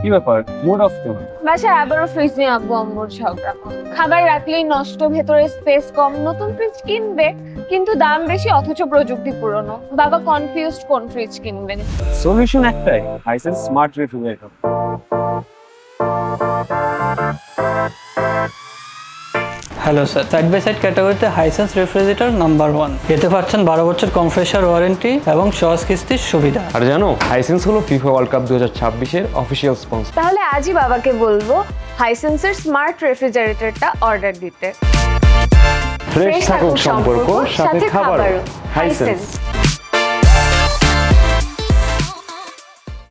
কি ব্যাপার, mood of কেন? বাসায় আবারও ফ্রিজ নিয়ে আব্বু আম্মুর ঝগড়া। খাবার রাখলেই নষ্ট, ভেতরে স্পেস কম, নতুন ফ্রিজ কিনবে কিন্তু দাম বেশি অথচ প্রযুক্তি পুরনো। বাবা কনফিউজড কোন ফ্রিজ কিনবেন। সলিউশন একটাই, Hisense smart refrigerator. Hello sir, side by side ক্যাটাগরিতে হাইসেন্স রেফ্রিজারেটর নাম্বার 1। এতে পাচ্ছেন 12 বছর কম্প্রেসার ওয়ারেন্টি এবং সহজ কিস্তির সুবিধা। আর জানো, হাইসেন্স হলো ফিফা ওয়ার্ল্ড কাপ 2026-এর অফিসিয়াল স্পন্সর। তাহলে আজই বাবাকে বলবো হাইসেন্সের স্মার্ট রেফ্রিজারেটরটা অর্ডার দিতে। ফ্রেশ থাকুক সম্পর্ক, সাথে খাবারও। হাইসেন্স।